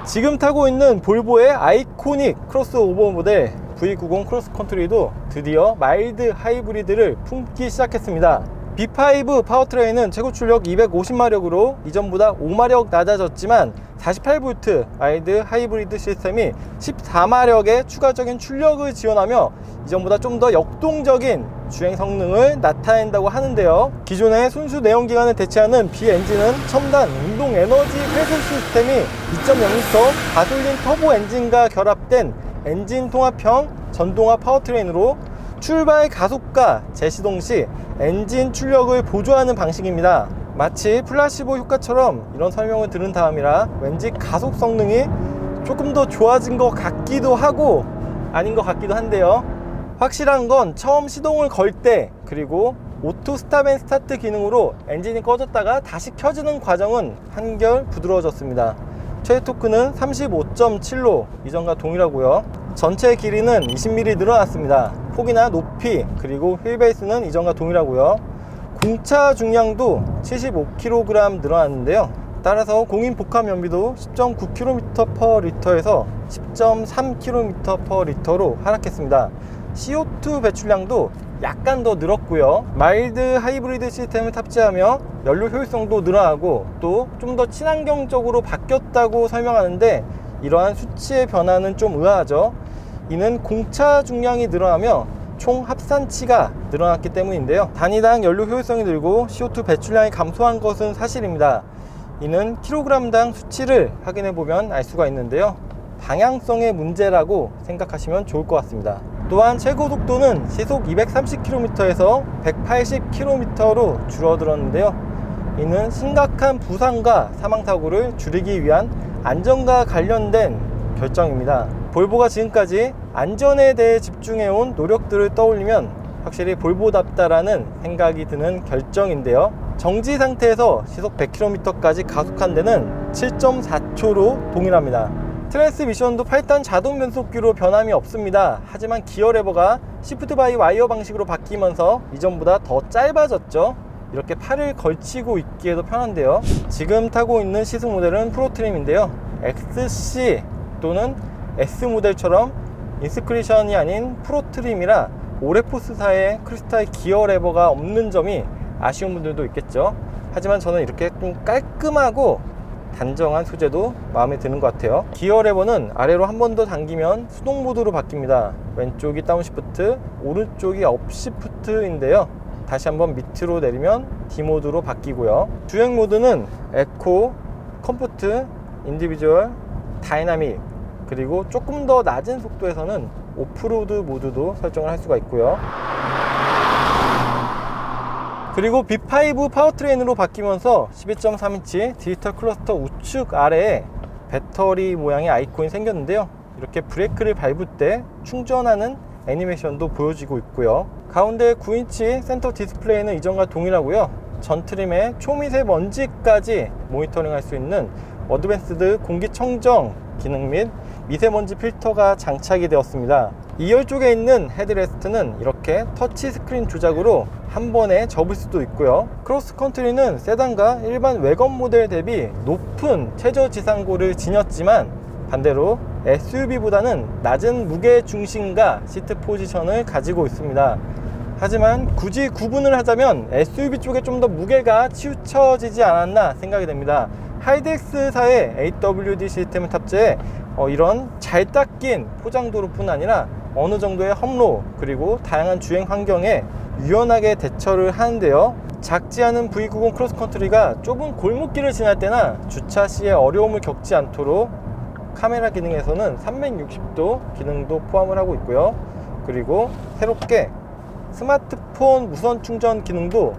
지금 타고 있는 볼보의 아이코닉 크로스오버 모델 V90 크로스컨트리도 드디어 마일드 하이브리드를 품기 시작했습니다. B5 파워트레인은 최고 출력 250마력으로 이전보다 5마력 낮아졌지만 48V 마일드 하이브리드 시스템이 14마력의 추가적인 출력을 지원하며 이전보다 좀 더 역동적인 주행 성능을 나타낸다고 하는데요. 기존의 순수 내연기관을 대체하는 B 엔진은 첨단 운동 에너지 회수 시스템이 2.0L 가솔린 터보 엔진과 결합된 엔진 통합형 전동화 파워트레인으로 출발 가속과 재시동 시 엔진 출력을 보조하는 방식입니다. 마치 플라시보 효과처럼 이런 설명을 들은 다음이라 왠지 가속 성능이 조금 더 좋아진 것 같기도 하고 아닌 것 같기도 한데요. 확실한 건 처음 시동을 걸 때 그리고 오토 스탑 앤 스타트 기능으로 엔진이 꺼졌다가 다시 켜지는 과정은 한결 부드러워졌습니다. 최대 토크는 35.7로 이전과 동일하고요. 전체 길이는 20mm 늘어났습니다. 폭이나 높이 그리고 휠베이스는 이전과 동일하고요. 공차 중량도 75kg 늘어났는데요. 따라서 공인 복합 연비도 10.9km/L에서 10.3km/L로 하락했습니다. CO2 배출량도 약간 더 늘었고요. 마일드 하이브리드 시스템을 탑재하며 연료 효율성도 늘어나고 또 좀 더 친환경적으로 바뀌었다고 설명하는데 이러한 수치의 변화는 좀 의아하죠. 이는 공차 중량이 늘어나며 총 합산치가 늘어났기 때문인데요. 단위당 연료 효율성이 늘고 CO2 배출량이 감소한 것은 사실입니다. 이는 킬로그램당 수치를 확인해 보면 알 수가 있는데요. 방향성의 문제라고 생각하시면 좋을 것 같습니다. 또한 최고 속도는 시속 230km에서 180km로 줄어들었는데요. 이는 심각한 부상과 사망사고를 줄이기 위한 안전과 관련된 결정입니다. 볼보가 지금까지 안전에 대해 집중해온 노력들을 떠올리면 확실히 볼보답다라는 생각이 드는 결정인데요. 정지 상태에서 시속 100km까지 가속한 데는 7.4초로 동일합니다. 트랜스미션도 8단 자동 변속기로 변함이 없습니다. 하지만 기어 레버가 시프트 바이 와이어 방식으로 바뀌면서 이전보다 더 짧아졌죠. 이렇게 팔을 걸치고 있기에도 편한데요. 지금 타고 있는 시승 모델은 프로 트림인데요. XC 또는 S 모델처럼 인스크리션이 아닌 프로 트림이라 오레포스사의 크리스탈 기어 레버가 없는 점이 아쉬운 분들도 있겠죠. 하지만 저는 이렇게 좀 깔끔하고 단정한 소재도 마음에 드는 것 같아요. 기어 레버는 아래로 한 번 더 당기면 수동 모드로 바뀝니다. 왼쪽이 다운시프트, 오른쪽이 업시프트인데요. 다시 한번 밑으로 내리면 D 모드로 바뀌고요. 주행 모드는 에코, 컴포트, 인디비주얼, 다이나믹 그리고 조금 더 낮은 속도에서는 오프로드 모드도 설정을 할 수가 있고요. 그리고 B5 파워트레인으로 바뀌면서 12.3인치 디지털 클러스터 우측 아래에 배터리 모양의 아이콘이 생겼는데요. 이렇게 브레이크를 밟을 때 충전하는 애니메이션도 보여지고 있고요. 가운데 9인치 센터 디스플레이는 이전과 동일하고요. 전 트림에 초미세먼지까지 모니터링 할 수 있는 어드밴스드 공기청정 기능 및 미세먼지 필터가 장착이 되었습니다. 2열 쪽에 있는 헤드레스트는 이렇게 터치 스크린 조작으로 한 번에 접을 수도 있고요. 크로스컨트리는 세단과 일반 외건 모델 대비 높은 최저 지상고를 지녔지만 반대로 SUV보다는 낮은 무게 중심과 시트 포지션을 가지고 있습니다. 하지만 굳이 구분을 하자면 SUV 쪽에 좀 더 무게가 치우쳐지지 않았나 생각이 됩니다. 하이덱스사의 AWD 시스템을 탑재해 이런 잘 닦인 포장도로뿐 아니라 어느 정도의 험로 그리고 다양한 주행 환경에 유연하게 대처를 하는데요. 작지 않은 V90 크로스컨트리가 좁은 골목길을 지날 때나 주차 시에 어려움을 겪지 않도록 카메라 기능에서는 360도 기능도 포함을 하고 있고요. 그리고 새롭게 스마트폰 무선 충전 기능도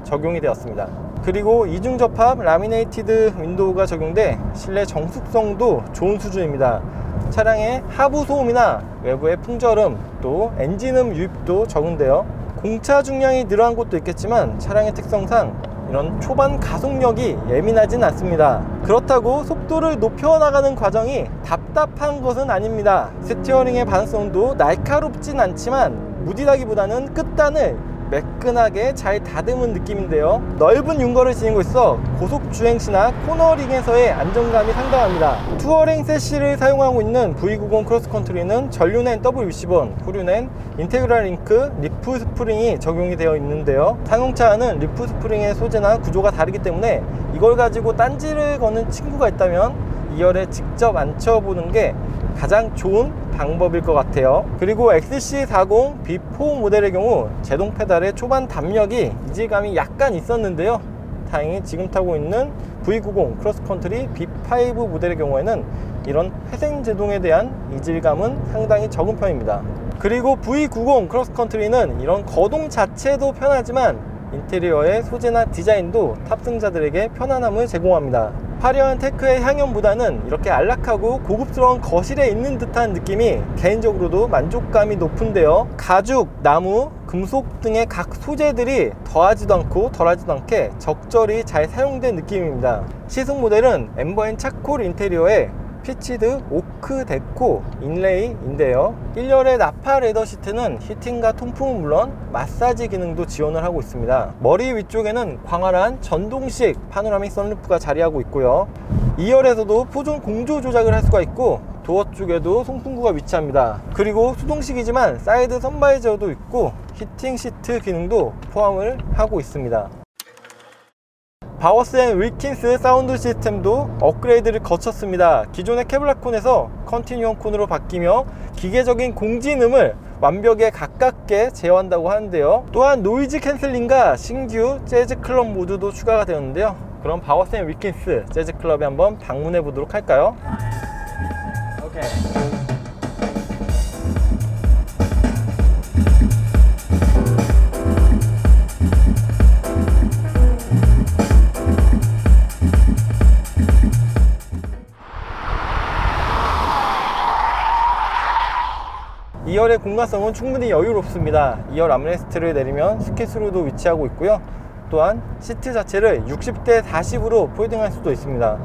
적용이 되었습니다. 그리고 이중 접합 라미네이티드 윈도우가 적용돼 실내 정숙성도 좋은 수준입니다. 차량의 하부 소음이나 외부의 풍절음 또 엔진음 유입도 적은데요. 공차 중량이 늘어난 것도 있겠지만 차량의 특성상 이런 초반 가속력이 예민하진 않습니다. 그렇다고 속도를 높여나가는 과정이 답답한 것은 아닙니다. 스티어링의 반응성도 날카롭진 않지만 무디다기보다는 끝단을 매끈하게 잘 다듬은 느낌인데요. 넓은 윤곽을 지니고 있어 고속 주행 시나 코너링에서의 안정감이 상당합니다. 투어링 세시를 사용하고 있는 V90 크로스컨트리는 전륜엔 W60원, 후륜엔 인테그랄 링크 리프 스프링이 적용이 되어 있는데요. 상용차와는 리프 스프링의 소재나 구조가 다르기 때문에 이걸 가지고 딴지를 거는 친구가 있다면 2열에 직접 앉혀보는 게 가장 좋은 방법일 것 같아요. 그리고 XC40 B4 모델의 경우 제동 페달의 초반 담력이 이질감이 약간 있었는데요. 다행히 지금 타고 있는 V90 크로스컨트리 B5 모델의 경우에는 이런 회생 제동에 대한 이질감은 상당히 적은 편입니다. 그리고 V90 크로스컨트리는 이런 거동 자체도 편하지만 인테리어의 소재나 디자인도 탑승자들에게 편안함을 제공합니다. 화려한 테크의 향연보다는 이렇게 안락하고 고급스러운 거실에 있는 듯한 느낌이 개인적으로도 만족감이 높은데요. 가죽, 나무, 금속 등의 각 소재들이 더하지도 않고 덜하지도 않게 적절히 잘 사용된 느낌입니다. 시승 모델은 엠버인 차콜 인테리어에 피치드 오크 데코 인레이인데요. 1열의 나파 레더 시트는 히팅과 통풍은 물론 마사지 기능도 지원을 하고 있습니다. 머리 위쪽에는 광활한 전동식 파노라믹 선루프가 자리하고 있고요. 2열에서도 포존 공조 조작을 할 수가 있고 도어 쪽에도 송풍구가 위치합니다. 그리고 수동식이지만 사이드 선바이저도 있고 히팅 시트 기능도 포함을 하고 있습니다. 바워스 앤 윌킨스 사운드 시스템도 업그레이드를 거쳤습니다. 기존의 케블라콘에서 컨티뉴엄 콘으로 바뀌며 기계적인 공진음을 완벽에 가깝게 제어한다고 하는데요. 또한 노이즈 캔슬링과 신규 재즈 클럽 모드도 추가가 되었는데요. 그럼 바워스 앤 윌킨스 재즈 클럽에 한번 방문해 보도록 할까요? 오케이. 2열의 공간성은 충분히 여유롭습니다. 2열 암레스트를 내리면 스키스로도 위치하고 있고요. 또한 시트 자체를 60대 40으로 폴딩할 수도 있습니다.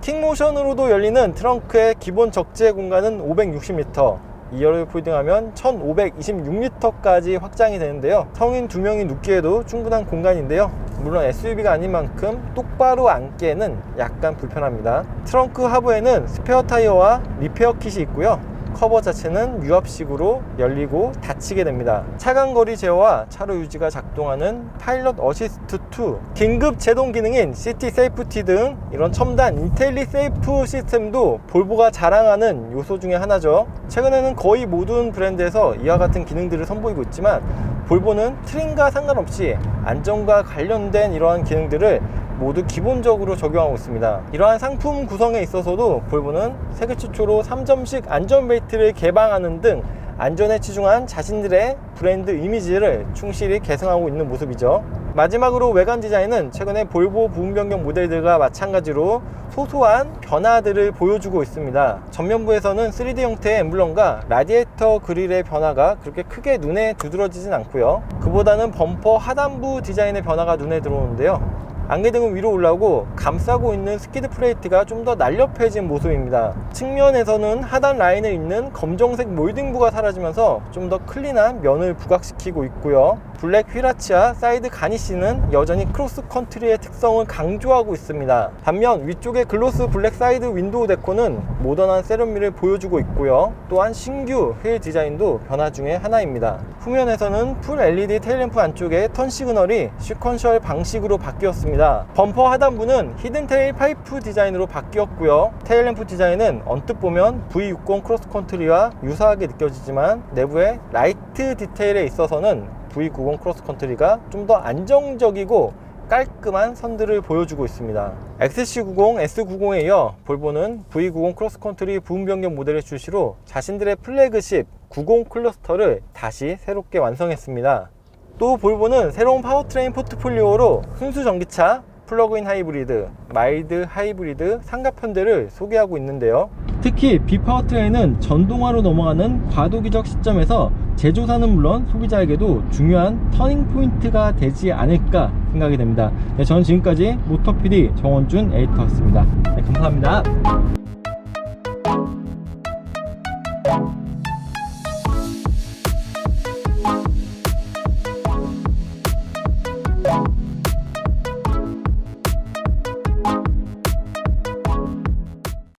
킥모션으로도 열리는 트렁크의 기본 적재 공간은 560L, 2열을 폴딩하면 1526L까지 확장이 되는데요. 성인 2명이 눕기에도 충분한 공간인데요. 물론 SUV가 아닌 만큼 똑바로 앉기에는 약간 불편합니다. 트렁크 하부에는 스페어 타이어와 리페어 킷이 있고요. 커버 자체는 유압식으로 열리고 닫히게 됩니다. 차간거리 제어와 차로 유지가 작동하는 파일럿 어시스트 2, 긴급 제동 기능인 시티 세이프티 등 이런 첨단 인텔리 세이프 시스템도 볼보가 자랑하는 요소 중에 하나죠. 최근에는 거의 모든 브랜드에서 이와 같은 기능들을 선보이고 있지만 볼보는 트림과 상관없이 안전과 관련된 이러한 기능들을 모두 기본적으로 적용하고 있습니다. 이러한 상품 구성에 있어서도 볼보는 세계 최초로 3점식 안전벨트를 개방하는 등 안전에 치중한 자신들의 브랜드 이미지를 충실히 계승하고 있는 모습이죠. 마지막으로 외관 디자인은 최근에 볼보 부분 변경 모델들과 마찬가지로 소소한 변화들을 보여주고 있습니다. 전면부에서는 3D 형태의 엠블럼과 라디에이터 그릴의 변화가 그렇게 크게 눈에 두드러지진 않고요. 그보다는 범퍼 하단부 디자인의 변화가 눈에 들어오는데요. 안개등은 위로 올라오고 감싸고 있는 스키드 플레이트가 좀 더 날렵해진 모습입니다. 측면에서는 하단 라인을 잇는 검정색 몰딩부가 사라지면서 좀 더 클린한 면을 부각시키고 있고요. 블랙 휠아치와 사이드 가니쉬는 여전히 크로스컨트리의 특성을 강조하고 있습니다. 반면 위쪽의 글로스 블랙 사이드 윈도우 데코는 모던한 세련미를 보여주고 있고요. 또한 신규 휠 디자인도 변화 중의 하나입니다. 후면에서는 풀 LED 테일램프 안쪽에 턴 시그널이 시퀀셜 방식으로 바뀌었습니다. 범퍼 하단부는 히든 테일 파이프 디자인으로 바뀌었고요. 테일램프 디자인은 언뜻 보면 V60 크로스컨트리와 유사하게 느껴지지만 내부의 라이트 디테일에 있어서는 V90 크로스컨트리가 좀 더 안정적이고 깔끔한 선들을 보여주고 있습니다. XC90, S90에 이어 볼보는 V90 크로스컨트리 부분 변경 모델의 출시로 자신들의 플래그십 90 클러스터를 다시 새롭게 완성했습니다. 또 볼보는 새로운 파워트레인 포트폴리오로 순수 전기차, 플러그인 하이브리드, 마일드 하이브리드 상가편대를 소개하고 있는데요. 특히 비파워트레인은 전동화로 넘어가는 과도기적 시점에서 제조사는 물론 소비자에게도 중요한 터닝 포인트가 되지 않을까 생각이 됩니다. 네, 저는 지금까지 모터 PD 정원준 에디터였습니다. 네, 감사합니다.